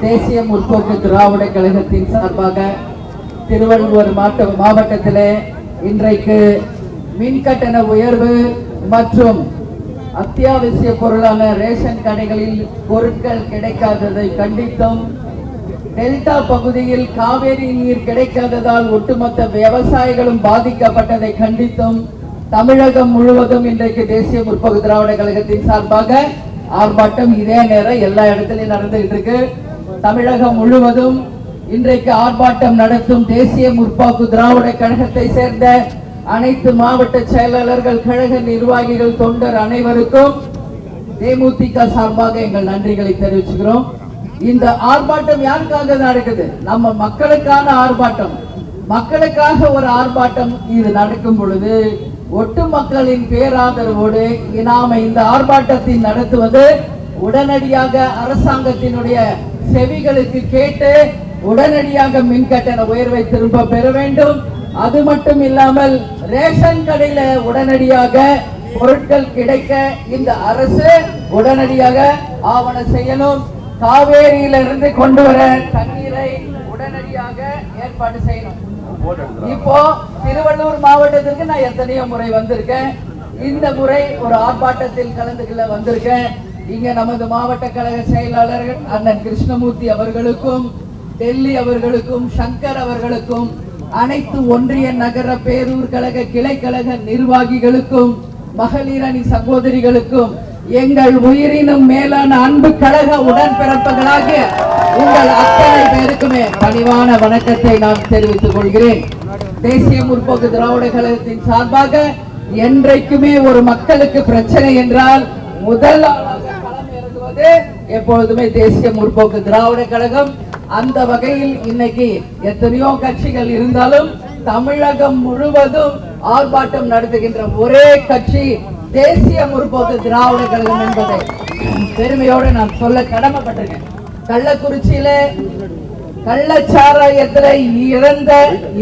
தேசிய முற்போக்கு திராவிட கழகத்தின் சார்பாக திருவள்ளுவர் மாவட்டத்திலே இன்றைக்கு மின்கட்டண உயர்வு மற்றும் அத்தியாவசிய பொருளான ரேஷன் கடைகளில் பொருட்கள் கிடைக்காததை கண்டித்தும், டெல்டா பகுதியில் காவேரி நீர் கிடைக்காததால் ஒட்டுமொத்த விவசாயிகளும் பாதிக்கப்பட்டதை கண்டித்தும் தமிழகம் முழுவதும் இன்றைக்கு தேசிய முற்போக்கு திராவிட கழகத்தின் சார்பாக ஆர்ப்பாட்டம் இதே நேரம் எல்லா இடத்திலும் நடந்துகிட்டு இருக்கு. தமிழகம் முழுவதும் இன்றைக்கு ஆர்ப்பாட்டம் நடத்தும் தேசிய முற்போக்கு திராவிட கழகத்தை சேர்ந்த அனைத்து மாவட்ட செயலாளர்கள், கழக நிர்வாகிகள், தொண்டர் அனைவருக்கும் தேமுதிக சார்பாக எங்கள் நன்றிகளை தெரிவிச்சுக்கிறோம். இந்த ஆர்ப்பாட்டம் யாருக்காக நடக்குது? நம்ம மக்களுக்கான ஆர்ப்பாட்டம். மக்களுக்காக ஒரு ஆர்ப்பாட்டம் இது நடக்கும் பொழுது ஒட்டு மக்களின் பேராதரவோடு நாம இந்த ஆர்ப்பாட்டத்தை நடத்துவது உடனடியாக அரசாங்கத்தினுடைய செவிகளுக்கு கேட்டு உடனடியாக மின்கட்டண உயர்வை திரும்ப பெற வேண்டும். அது மட்டும் இல்லாமல் ரேஷன் கடையில உடனடியாக பொருட்கள் கிடைக்க இந்த அரசு உடனடியாக ஆவணம் செய்யணும். காவேரியிலிருந்து கொண்டு வர தண்ணீரை உடனடியாக ஏற்பாடு செய்யணும். இப்போ திருவள்ளூர் மாவட்டத்திற்கு நான் எத்தனையோ முறை வந்திருக்கேன். இந்த முறை ஒரு ஆர்ப்பாட்டத்தில் கலந்துகொள்ள வந்திருக்கேன். இங்க நமது மாவட்ட கழக செயலாளர்கள் அண்ணன் கிருஷ்ணமூர்த்தி அவர்களுக்கும், டெல்லி அவர்களுக்கும், சங்கர் அவர்களுக்கும், அனைத்து ஒன்றிய நகர பேரூர் கழக கிளை கழக நிர்வாகிகளுக்கும், மகளிர் அணி சகோதரிகளுக்கும், எங்கள் உயிரினும் மேலான அன்பு கழக உடன்பிறப்புகளாக உங்கள் அத்தனை பேருக்குமே பணிவான வணக்கத்தை நான் தெரிவித்துக் கொள்கிறேன். தேசிய முற்போக்கு திராவிட கழகத்தின் சார்பாக என்றைக்குமே ஒரு மக்களுக்கு பிரச்சனை என்றால் முதல் களம் இறங்குவது எப்பொழுதுமே தேசிய முற்போக்கு திராவிட கழகம். அந்த வகையில் இன்னைக்கு எத்தனையோ கட்சிகள் இருந்தாலும் தமிழகம் முழுவதும் ஆர்ப்பாட்டம் நடத்துகின்ற ஒரே கட்சி தேசிய முற்போக்கு திராவிட கழகம் என்பதை பெருமையோடு நான் சொல்ல கடமைப்பட்டிருக்கேன். கள்ளக்குறிச்சியில கள்ளச்சாராயத்துல இறந்த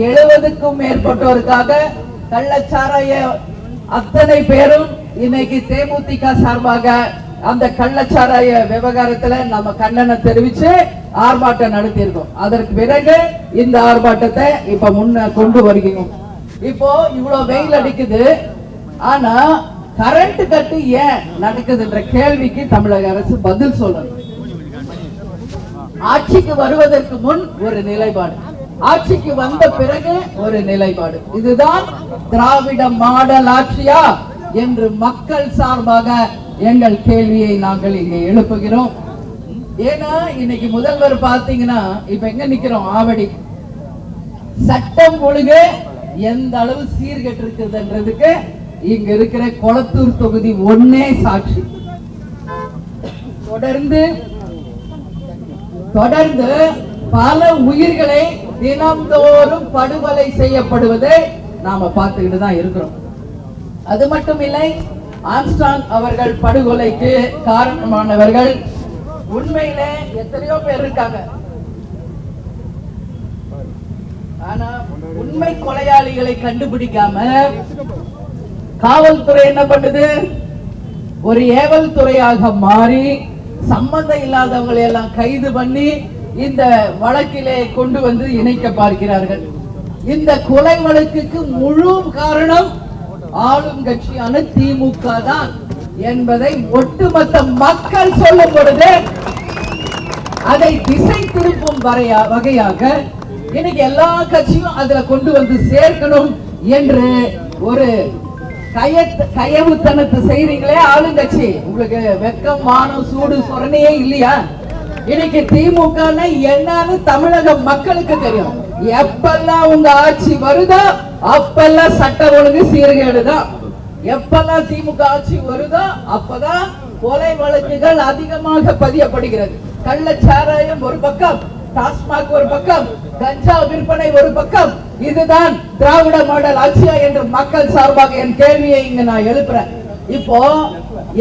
70க்கும் மேற்பட்டோருக்காக கள்ளச்சாராய அத்தனை பேரும் இன்னைக்கு தேமுதிக சார்பாக அந்த கள்ளச்சாராய விவகாரத்துல நம்ம கண்டனம் தெரிவிச்சு ஆர்ப்பாட்டம் நடத்தியிருக்கோம். அதற்கு பிறகு இந்த ஆர்ப்பாட்டத்தை இப்ப முன்ன கொண்டு வருகிறோம். இப்போ இவ்வளவு வெயில் அடிக்குது, ஆனா கரண்ட் கட்டு ஏன் நடக்குதுன்ற கேள்விக்கு தமிழக அரசு பதில் சொல்லணும். ஆட்சிக்கு வருவதற்கு முன் ஒரு நிலைப்பாடு, ஆட்சிக்கு வந்த பிறகு ஒரு நிலைப்பாடு. இதுதான் திராவிட மாடல் ஆட்சியா என்று மக்கள் சார்பாக எங்கள் கேள்வியை நாங்கள் இங்கே எழுப்புகிறோம். ஏன்னா இன்னைக்கு முதல்வர் பாத்தீங்கன்னா இப்ப எங்க நிக்கிறோம்? ஆவடி. சட்டம் ஒழுங்கு எந்த அளவு சீர்கெட்டு இருக்குதுன்றதுக்கு இங்க இருக்கிற கொளத்தூர் தொகுதி ஒன்னே சாட்சி. தொடர்ந்து பல உயிர்களை தினம்தோறும் படுகொலை செய்யப்படுவதை நாம பார்த்துக்கிட்டு தான் இருக்கிறோம். அது மட்டும் இல்லை, ஆம்ஸ்ட்ராங் அவர்கள் படுகொலைக்கு காரணமானவர்கள் உண்மையில எத்தனையோ பேர் இருக்காங்க. ஆனா உண்மை கொலையாளிகளை கண்டுபிடிக்காம காவல்துறை என்ன பண்ணுது? ஒரு ஏவல் துறையாக மாறி சம்பந்தம் இல்லாதவங்களை எல்லாம் கைது பண்ணி இந்த வழக்கிலே கொண்டு வந்து இணைக்க பார்க்கிறார்கள். இந்த கொலை வழக்குக்கு முழு காரணம் ஆளும் கட்சியான திமுக தான் என்பதை ஒட்டுமொத்த மக்கள் சொல்லும் பொழுது அதை திசை திருப்பும் வகையாக இன்னைக்கு எல்லா கட்சியும் அதுல கொண்டு வந்து சேர்க்கணும் என்று ஒரு கயவுத்தனத்தை செய்றீங்களே ஆளுங்கட்சி. உங்களுக்கு வெக்கம், மானம், சூடு, சொரணையே இல்லையா? இன்னைக்கு திமுக என்னன்னு தமிழக மக்களுக்கு தெரியும். எப்பெல்லாம் உங்க ஆட்சி வருதோ அப்பெல்லாம் சட்ட ஒழுங்கு சீர்கேடுதான். எப்பெல்லாம் திமுக ஆட்சி வருதோ அப்பதான் கொலை வழக்குகள் அதிகமாக பதியப்படுகிறது. கள்ளச்சாராயம் ஒரு பக்கம், டாஸ்மாக் ஒரு பக்கம், கஞ்சா விற்பனை ஒரு பக்கம். இதுதான் திராவிட மாடல் ஆட்சியா என்று மக்கள் சார்பாக என் கேள்வியை இங்க நான் எழுப்புறேன். இப்போ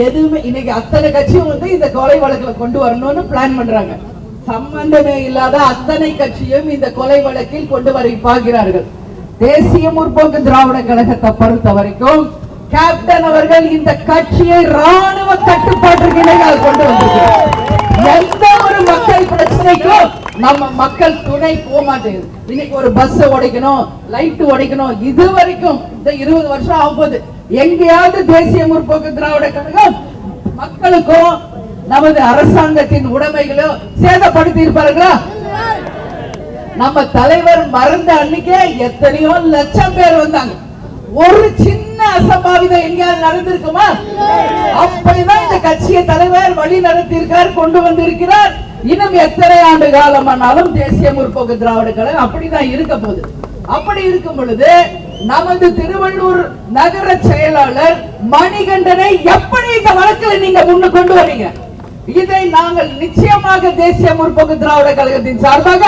எதுவுமே இன்னைக்கு அத்தனை கட்சியும் வந்து இந்த கொலை வழக்குல கொண்டு வரணும்னு பிளான் பண்றாங்க. சம்பந்தமே இல்லாத அத்தனை கட்சியும் இந்த கொலை வழக்கில் கொண்டு வர பார்க்கிறார்கள். தேசிய முற்போக்கு திராவிட கழகத்தை பொறுத்த வரைக்கும் கேப்டன் அவர்கள் இந்த கட்சியை ராணுவ கட்டுப்பாட்டிற்கு கொண்டு வந்திருக்கிறார். எந்த ஒரு மக்கள் பிரச்சனை நம்ம மக்கள் துணை போக மாட்டேங்குது. இன்னைக்கு ஒரு பஸ் உடைக்கணும், லைட் உடைக்கணும், இது வரைக்கும் இந்த 20 வருஷம் ஆகும்போது எங்கேயாவது தேசிய முற்போக்கு திராவிட கழகம் மக்களுக்கும் நமது அரசாங்கத்தின் உடைமைகளோ சேதப்படுத்தி இருப்பார்களா? நம்ம தலைவர் மறந்த அன்னைக்கே எத்தனையோ லட்சம் பேர் வந்தாங்க. ஒரு சின்ன அசம்பாவிதம் எங்கேயாவது நடந்திருக்குமா? அப்படிதான் இந்த கட்சியை தலைவர் வழி நடத்தியிருக்கார், கொண்டு வந்திருக்கிறார். இன்னும் எத்தனை ஆண்டு காலமானாலும் தேசிய முற்போக்கு திராவிட கழகம் அப்படிதான் இருக்க போகுது. அப்படி இருக்கும் பொழுது நமது திருவள்ளூர் நகர செயலாளர் மணிகண்டனை எப்படி இந்த வழக்கில் நீங்க முன்னு கொண்டு வரீங்க? இதை நாங்கள் நிச்சயமாக தேசிய முற்போக்கு திராவிட கழகத்தின் சார்பாக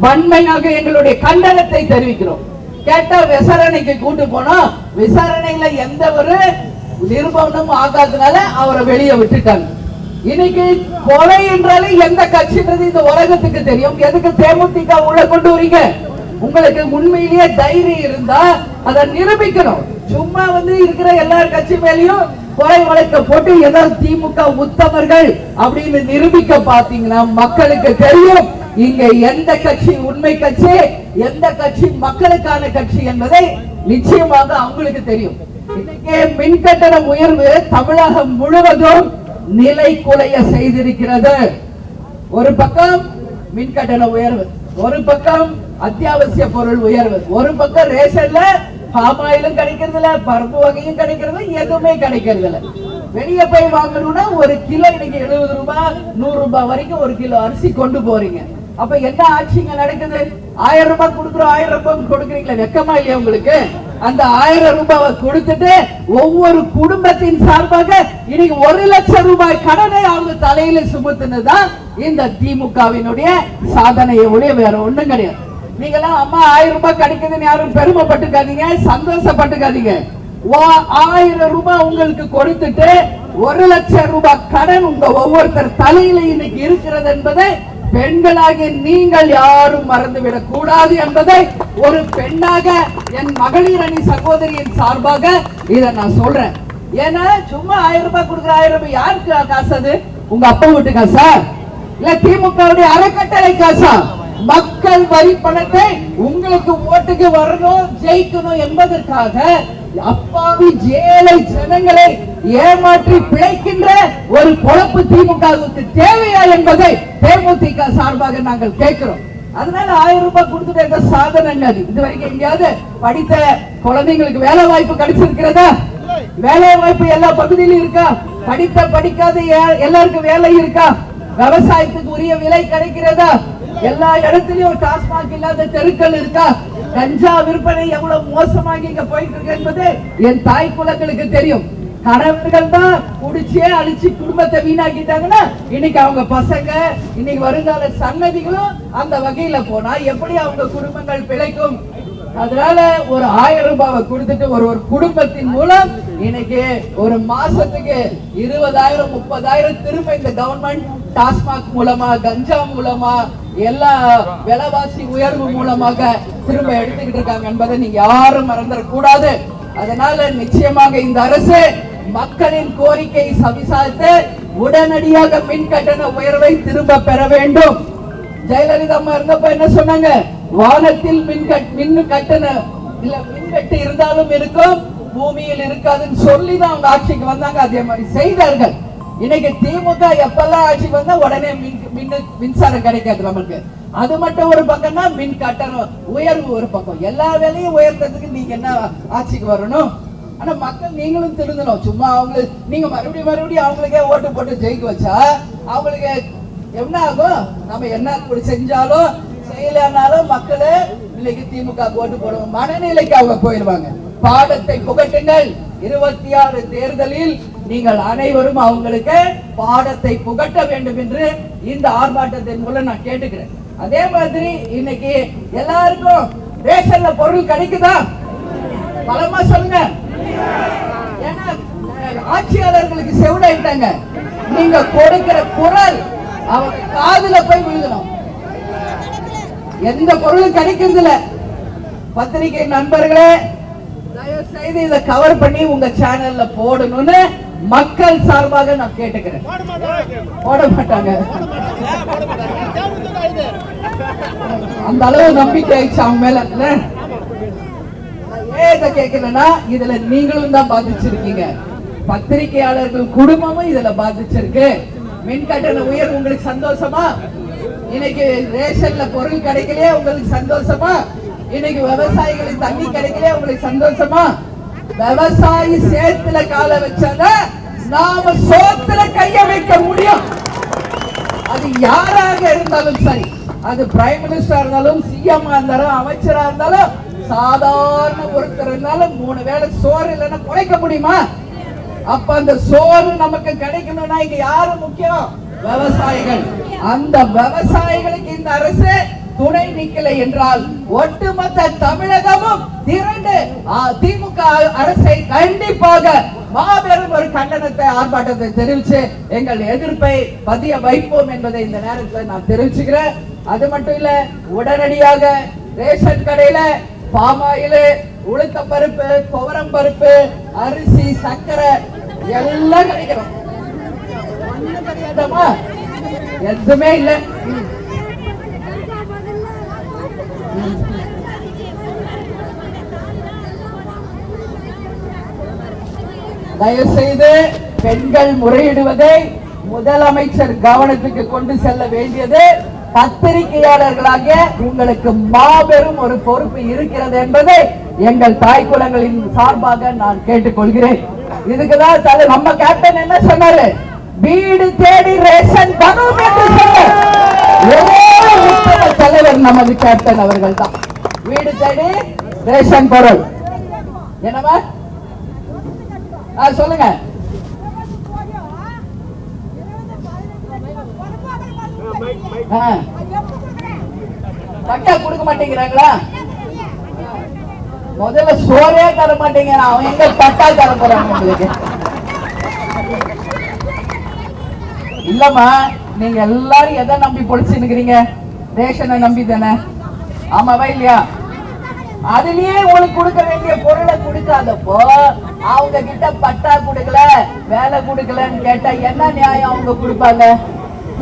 வன்மையாக எங்களுடைய கண்டனத்தை தெரிவிக்கிறோம். கேட்டா விசாரணைக்கு கூட்டு போனோம், விசாரணையில எந்த ஒரு நிரூபணமும் ஆகாதனால அவரை வெளியே விட்டுட்டாங்க. இன்னைக்கு கொலை என்றாலே எந்த கட்சின்றது இந்த உலகத்துக்கு தெரியும். எதுக்கு தேமுதிக உள்ள கொண்டு வரீங்க? உங்களுக்கு உண்மையிலேயே தைரியம் இருந்தா அதை நிரூபிக்கணும். சும்மா இருக்கிற எல்லார் கட்சி மேலேயும் கொலை வழக்க போட்டு ஏதாவது திமுக உத்தமர்கள் அப்படின்னு நிரூபிக்க பாத்தீங்கன்னா மக்களுக்கு தெரியும் இங்க எந்த கட்சி உண்மை கட்சி, எந்த கட்சி மக்களுக்கான கட்சி என்பதை நிச்சயமாக அவங்களுக்கு தெரியும். இன்னைக்கு மின்கட்டண உயர்வு தமிழகம் முழுவதும் நிலை குலைய செய்திருக்கிறது. ஒரு பக்கம் மின்கட்டண உயர்வு, ஒரு பக்கம் அத்தியாவசிய பொருள் உயர்வு, ஒரு பக்கம் ரேஷன்ல பாமாயிலும் கிடைக்கிறது இல்ல, பருப்பு வகையும் கிடைக்கிறது, எதுவுமே கிடைக்கிறது இல்ல. வெளியே போய் வாங்கணும்னா ஒரு கிலோ இன்னைக்கு 70 ரூபாய் 100 ரூபாய் வரைக்கும் ஒரு கிலோ அரிசி கொண்டு போறீங்க. அப்ப என்ன ஆட்சிங்க நடக்குது? 1000 ரூபாய் கொடுக்குறோம், 1000 ரூபாய் கொடுக்குறீங்களா? வெக்கமா இல்லையா உங்களுக்கு? அந்த 1000 ரூபாவை கொடுத்துட்டு ஒவ்வொரு குடும்பத்தின் சார்பாக இன்னைக்கு 1 லட்சம் ரூபாய் கடனை அவங்க தலையில சுமத்துனதுதான் இந்த திமுகவினுடைய சாதனையை ஒழிய வேற ஒண்ணும் கிடையாது. நீங்க எல்லாம் அம்மா 1000 ரூபாய் கிடைக்குதுன்னு யாரும் பெருமைப்பட்டுக்காதீங்க, சந்தோஷப்பட்டுக்காதீங்க. 1000 ரூபாய் உங்களுக்கு கொடுத்துட்டு 1 லட்சம் ரூபாய் கடன் உங்க ஒவ்வொருத்தர் தலையில இன்னைக்கு இருக்கிறது என்பதை பெண்களாகிய நீங்கள் யாரும் மறந்துவிடக் கூடாது என்பதை ஒரு பெண்ணாக என் மகளிர் அணி சகோதரியின் சார்பாக இதை நான் சொல்றேன். ஏன்னா சும்மா 1000 ரூபாய் கொடுக்குற 1000 ரூபாய் யாருக்கு காசு? அது உங்க அப்பா வீட்டு காசா இல்ல திமுகவுடைய அறக்கட்டளை காசா? மக்கள் வரி பணத்தை உங்களுக்கு ஓட்டுக்கு வரணும், ஜெயிக்கணும் என்பதற்காக அப்பாவி ஏழை ஜனங்களை ஏமாற்றி பிழைக்கின்ற ஒரு பொழப்பு திமுகவுக்கு தேவையா என்பதை தேமுதிக சார்பாக நாங்கள் கேட்கிறோம். அதனால 1000 ரூபாய் கொடுத்துட்டு எந்த சாதனை இது வரைக்கும் எங்கேயாவது படித்த குழந்தைங்களுக்கு வேலை வாய்ப்பு கிடைச்சிருக்கிறதா? வேலை வாய்ப்பு எல்லா பகுதியிலும் இருக்கா? படித்த படிக்காத எல்லாருக்கும் வேலை இருக்கா? விவசாயத்துக்கு உரிய விலை கிடைக்கிறதா? எல்லா இடத்திலும் டாஸ்மாக் இல்லாத தெருக்கள் இருக்கா? கஞ்சா விற்பனை எவ்வளவு மோசமாக இங்க போயிட்டு இருக்கு என்பது என் தாய் குலங்களுக்கு தெரியும். கணவர்கள் தான் குடிச்சே அழிச்சு குடும்பத்தை வீணாக்கிட்டாங்கன்னா இன்னைக்கு அவங்க பசங்க, இன்னைக்கு வருங்கால சன்னதிகளும் அந்த வகையில போனா எப்படி அவங்க குடும்பங்கள் பிழைக்கும்? அதனால ஒரு 1000 ரூபாவை கொடுத்துட்டு ஒரு குடும்பத்தின் மூலம் இன்னைக்கு ஒரு மாசத்துக்கு 20,000 30,000 திரும்ப இந்த கவர்மெண்ட் டாஸ்மாக் மூலமா, கஞ்சா மூலமா, எல்லா விலைவாசி உயர்வு மூலமாக திரும்ப எடுத்துக்கிட்டு இருக்காங்க என்பதை நீங்க யாரும் மறந்துடக்கூடாது. அதனால நிச்சயமாக இந்த அரசு மக்களின் கோரிக்கை சவிசாரித்து உடனடியாக மின் கட்டண உயர்வை திரும்ப பெற வேண்டும். ஜெயலலிதா அம்மா இருந்தப்ப என்ன சொன்னாங்க? வானத்தில் மின் கட்டண இல்ல மின்வெட்டு இருந்தாலும் இருக்கும், பூமியில் இருக்காதுன்னு சொல்லிதான் அவங்க ஆட்சிக்கு வந்தாங்க. அதே மாதிரி செய்தார்கள். இன்னைக்கு திமுக எப்பெல்லாம் ஆட்சிக்கு வந்தா உடனே மின்சாரம் கிடைக்காது நமக்கு. அது மட்டும் ஒரு பக்கம்னா மின் கட்டணம் உயர்வு ஒரு பக்கம். எல்லா வேலையும் உயர்த்ததுக்கு நீங்க என்ன ஆட்சிக்கு வரணும்? ஆனா மக்கள் நீங்களும் திருந்தணும். சும்மா அவங்களுக்கு நீங்க மறுபடியும் அவங்களுக்கே ஓட்டு போட்டு ஜெயிக்க வச்சா அவங்களுக்கு என்ன ஆகும்? நம்ம என்ன செஞ்சாலும் செய்யலனாலும் மக்களே இன்னைக்கு திமுக ஓட்டு போடுவோம் மனநிலைக்கு அவங்க போயிடுவாங்க. பாடத்தை புகட்டுங்கள். 26 தேர்தலில் நீங்கள் அனைவரும் அவங்களுக்கு பாடத்தை புகட்ட வேண்டும் என்று இந்த ஆர்ப்பாட்டத்தின் மூலம் நான் கேட்டுக்கிறேன். அதே மாதிரி இன்னைக்கு எல்லாருக்கும் ரேஷன்ல பொருள் கிடைக்குதா? பலமா சொல்லுங்க. ஏன்னா ஆட்சியாளர்களுக்கு செவிடாயிட்டாங்க. நீங்க கொடுக்கிற குரல் அவங்க காதுல போய் விழுகணும். எந்த பொருளும் கிடைக்கிறது இல்ல. பத்திரிகை நண்பர்களே, தயவு செய்து இதை கவர் பண்ணி உங்க சேனல்ல போடணும்னு மக்கள் சார்பாக நான் கேட்டுக்கிறேன். போட மாட்டாங்க. அந்த அளவு நம்பிக்கை ஆயிடுச்சு அவங்க மேல. ஏன் இதை கேட்கலன்னா இதுல நீங்களும் தான் பாதிச்சிருக்கீங்க, பத்திரிகையாளர்கள் குடும்பமும் இதுல பாதிச்சிருக்கு. மின் கட்டண உயர்வு உங்களுக்கு சந்தோஷமா? இன்னைக்கு ரேஷன்ல பொருள் கிடைக்கலையே உங்களுக்கு சந்தோஷமா? இன்னைக்கு விவசாயிகளுக்கு தண்ணி கிடைக்கலையே உங்களுக்கு சந்தோஷமா? விவசாயி சேத்துல கால வச்சாதான் நாம சோத்துல கைய வைக்க முடியும். அது யாராக இருந்தாலும் சரி, அது பிரைம் மினிஸ்டரா இருந்தாலும், சிஎம் இருந்தாலும், அமைச்சரா இருந்தாலும், சாதாரண ஒருத்தர் இருந்தாலும் 3 வேளை சோறு இல்லைன்னா குறைக்க முடியுமா? அப்ப அந்த சோறு நமக்கு கிடைக்கணும்னா இங்க யாரு முக்கியம்? விவசாயிகள். அந்த விவசாயிகளுக்கு இந்த அரசு துணை நிக்கலை என்றால் ஒட்டுமொத்த தமிழகமும் திரண்டு திமுக அரசை கண்டிப்பாக மாபெரும் ஒரு கண்டனத்தை, ஆர்ப்பாட்டத்தை தெரிவிச்சு எங்கள் எதிர்ப்பை பதிய வைப்போம் என்பதை இந்த நேரத்தில் நான் தெரிவிச்சுக்கிறேன். அது மட்டும் இல்ல, உடனடியாக ரேஷன் கடையில பாமாயில், உளுத்த பருப்பு, துவரம் பருப்பு, அரிசி, சர்க்கரை எல்லாம் கிடைக்கிறோம். எதுவுமே இல்லை. தயவு செய்து பெண்கள் முறையிடுவதை முதலமைச்சர் கவனத்துக்கு கொண்டு செல்ல வேண்டியது பத்திரிகையாளர்களாக உங்களுக்கு மாபெரும் ஒரு பொறுப்பு இருக்கிறது என்பதை எங்கள் தாய் குலங்களின் சார்பாக நான் கேட்டுக்கொள்கிறேன். இதுக்குதான் நம்ம கேப்டன் என்ன சொன்னாரு? வீடு தேடி ரேஷன் வரும் என்று சொன்னார். தலைவர் நமது கேப்டன் அவர்கள் தான். வீடு தேடி ரேஷன் பொருள் என்னவா சொல்லுங்க. பட்டா கொடுக்க மாட்டேங்கிறாங்களா? முதல்ல சோறே தர மாட்டேங்க, அவன் எங்க பட்டா தர போறாங்க உங்களுக்கு? இல்லம்மா, நீங்க எல்லாரும் எதை நம்பி பொழிச்சுக்கிறீங்க? ரேஷனை நம்பி தானே? ஆமாவா இல்லையா? அதுலயே உங்களுக்கு கொடுக்க வேண்டிய பொருளை கொடுக்காதப்போ அவங்க கிட்ட பட்டா கொடுக்கல, வேலை கொடுக்கலன்னு கேட்டா என்ன நியாயம் அவங்க கொடுப்பாங்க?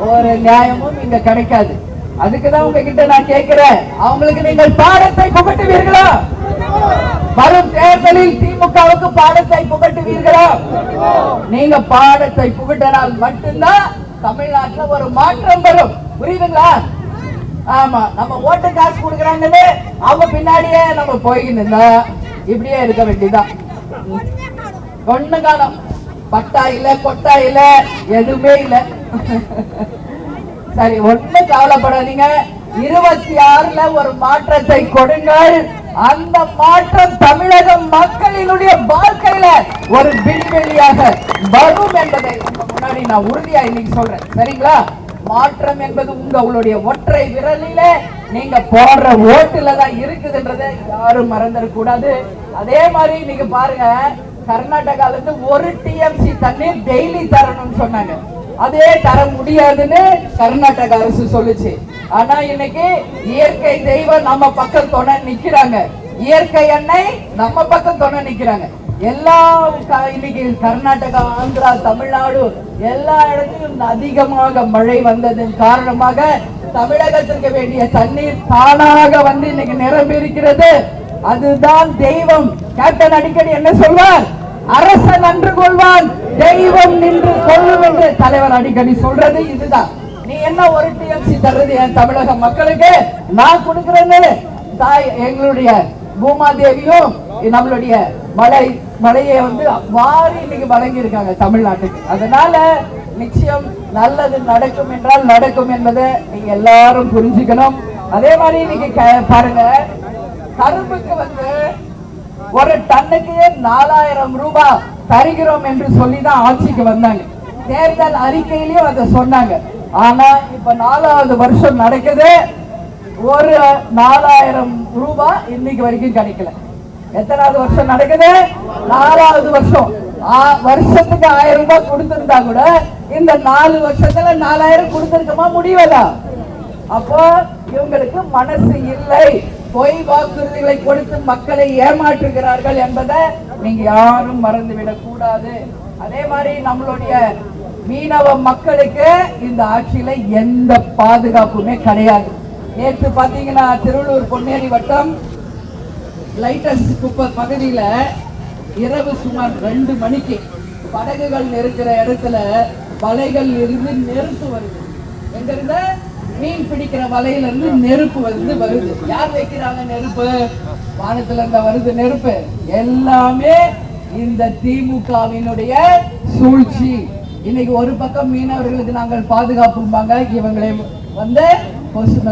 ஒரு நியாயமும் இங்க கிடைக்காது. அதுக்குதான் உங்ககிட்ட நான் கேட்கிறேன், அவங்களுக்கு நீங்கள் பாடத்தை புகட்டுவீர்களா? வரும் தேர்தலில் திமுகவுக்கு பாடத்தை புகட்டுவீர்களா? நீங்க பாடத்தை புகட்டினால் மட்டும்தான் தமிழ்நாட்டில் ஒரு மாற்றம் வரும். புரியுதுங்களா? ஆமா, நம்ம ஓட்டு காசு கொடுக்கறாங்கன்னு அவங்க பின்னாடியே நம்ம போய்கிட்டு இருந்தா இப்படியே இருக்க வேண்டியதான். ஒண்ணு காலம் பட்டா இல்ல, கொட்டா இல்ல, எதுவுமே இல்ல. சரி, ஒண்ணு கவலைப்படாதீங்க. 26ல ஒரு மாற்றத்தை கொடுங்கள். அந்த மாற்றம் தமிழக மக்களினுடைய வாழ்க்கையில ஒரு விண்வெளியாக வரும் என்பதை முன்னாடி நான் உறுதியா இன்னைக்கு சொல்றேன். சரிங்களா? மாற்றம் என்பது உங்களுடைய ஒற்றை விரலில நீங்க போடுற ஓட்டுல தான் இருக்குதுன்றதை யாரும் மறந்துடக்கூடாது. அதே மாதிரி நீங்க பாருங்க, கர்நாடகால இருந்து 1 டிஎம்சி தண்ணீர் டெய்லி தரணும்னு சொன்னாங்க. அதே தர முடியாதுன்னு கர்நாடக அரசு சொல்லுச்சு. ஆனா இன்னைக்கு இயற்கை தெய்வம் நம்ம பக்கம் துணை நிக்கிறாங்க, இயற்கை எண்ணெய் நம்ம பக்கம் துணை நிக்கிறாங்க. எல்லாம் இன்னைக்கு கர்நாடகா, ஆந்திரா, தமிழ்நாடு எல்லா இடத்திலும் அதிகமாக மழை வந்ததன் காரணமாக தமிழகத்திற்கு வேண்டிய தண்ணீர் தானாக வந்து இன்னைக்கு நிரம்பி இருக்கிறது. அதுதான் தெய்வம். கேப்டன் அடிக்கடி என்ன சொல்வார்? அரசன் நன்று கொள்வான், தெய்வம் நின்று கொள்ளும் என்று தலைவர் அடிக்கடி சொல்றது இதுதான். நீ என்ன 1 டிஎம்சி தர்றது என் தமிழக மக்களுக்கு? நான் கொடுக்கிறேன்னு தாய் எங்களுடைய பூமாதேவியும் நம்மளுடைய மழையை வந்து வாரி இன்னைக்கு வழங்கி இருக்காங்க தமிழ்நாட்டுக்கு. அதனால நிச்சயம் நல்லது நடக்கும் என்றால் நடக்கும் என்பதை நீங்க எல்லாரும் புரிஞ்சுக்கணும். அதே மாதிரி இன்னைக்கு பாருங்க, கரும்புக்கு வந்து ஒரு டன்னுக்கு 4000 ரூபாய் தருகிறோம் என்று சொல்லிதான் ஆட்சிக்கு வந்தாங்க. தேர்தல் அறிக்கையிலையும் அதை சொன்னாங்க. ஆனா இப்ப 4வது வருஷம் நடக்குது, ஒரு 4000 ரூபாய் இன்னைக்கு வரைக்கும் கிடைக்கல. எத்தனாவது வருஷம் நடக்குது? 4வது வருஷம். வருஷத்துக்கு 1000 ரூபாய் கொடுத்திருந்தா கூட இந்த 4 வருஷத்துல 4000 கொடுத்திருக்கமா முடிவதா? அப்போ இவங்களுக்கு மனசு இல்லை, பொய் வாக்குறுதிகளை கொடுத்து மக்களை ஏமாற்றுகிறார்கள் என்பதை நீங்க யாரும் மறந்துவிடக் கூடாது. அதே மாதிரி நம்மளுடைய மீனவ மக்களுக்கு இந்த ஆட்சியில எந்த பாதுகாப்புமே கிடையாது. நேற்று பாத்தீங்கன்னா திருவள்ளூர் பொன்னேரி வட்டம் லைட்டஸ் குப்பை பகுதியில இரவு சுமார் 2 மணிக்கு படகுகள் இருக்கிற இடத்துல வலைகள் இருந்து நெருப்பு வருது. எங்க இருந்து மீன் பிடிக்கிற வலையில இருந்து நெருப்பு வருது. யார் வைக்கிறாங்க நெருப்பு? வானத்துல இருந்து வருது நெருப்பு. எல்லாமே இந்த திமுகவினுடைய சூழ்ச்சி. இன்னைக்கு ஒரு பக்கம் மீனவர்களுக்கு நாங்கள் பாதுகாப்பும்பாங்க, இவங்களை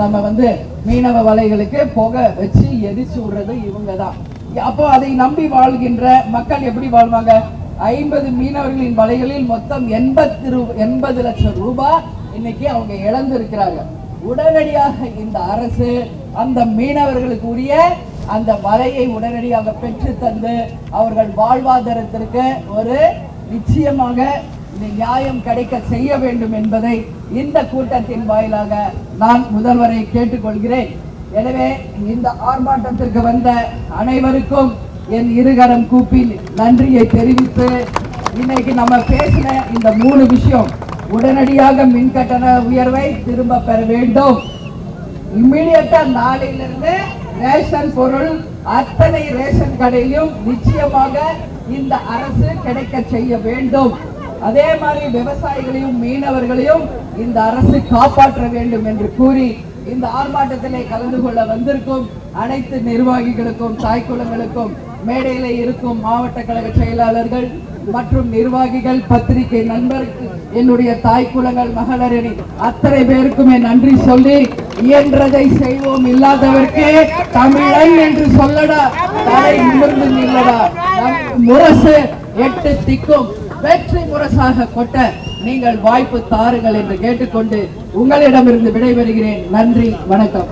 நம்ம மீனவ வலைகளுக்கு புகை வச்சு எரிச்சு விடுறது இவங்க தான். அப்போ அதை நம்பி வாழ்கின்ற மக்கள் எப்படி வாழ்வாங்க? 50 மீனவர்களின் வலைகளில் மொத்தம் 80 லட்சம் ரூபாய் இன்னைக்கு அவங்க இழந்திருக்கிறாங்க. உடனடியாக இந்த அரசு அந்த மீனவர்களுக்கு உரிய அந்த வலையை உடனடியாக பெற்று தந்து அவர்கள் வாழ்வாதாரத்திற்கு ஒரு நிச்சயமாக நியாயம் கிடைக்க செய்ய வேண்டும் என்பதை இந்த கூட்டத்தின் வாயிலாக நான் முதல்வரை கேட்டுக்கொள்கிறேன். எனவே இந்த ஆர்ப்பாட்டத்திற்கு வந்த அனைவருக்கும் என் இருகரம் கூப்பி நன்றியை தெரிவித்து, இன்னைக்கு நம்ம பேசின இந்த 3 விஷயம், உடனடியாக மின் கட்டண உயர்வை திரும்ப பெற வேண்டும். இம்மிடியட்டா நாளையிலிருந்து ரேஷன் பொருள் அத்தனை ரேஷன் கடையிலும் நிச்சயமாக இந்த அரசு கிடைக்க செய்ய வேண்டும். அதே மாதிரி விவசாயிகளையும் மீனவர்களையும் இந்த அரசு காப்பாற்ற வேண்டும் என்று கூறி இந்த ஆர்ப்பாட்டத்திலே கலந்து கொள்ள வந்திருக்கும் அனைத்து நிர்வாகிகளுக்கும், தாய்க்குளங்களுக்கும், மேடையில இருக்கும் மாவட்ட கழக செயலாளர்கள் மற்றும் நிர்வாகிகள், பத்திரிகை நண்பர்கள், என்னுடைய தாய்க்குளங்கள் மகளிரணி அத்தனை பேருக்குமே நன்றி சொல்லி, இயன்றதை செய்வோம், இல்லாதவர்க்கே தமிழன் என்று சொல்லடா, தலை நிமிர்ந்து நில்லடா, முரசு 8 திக்கும் வெற்றி முரசாக கொட்ட நீங்கள் வாய்ப்பு தாருங்கள் என்று கேட்டுக்கொண்டு உங்களிடமிருந்து விடைபெறுகிறேன். நன்றி, வணக்கம்.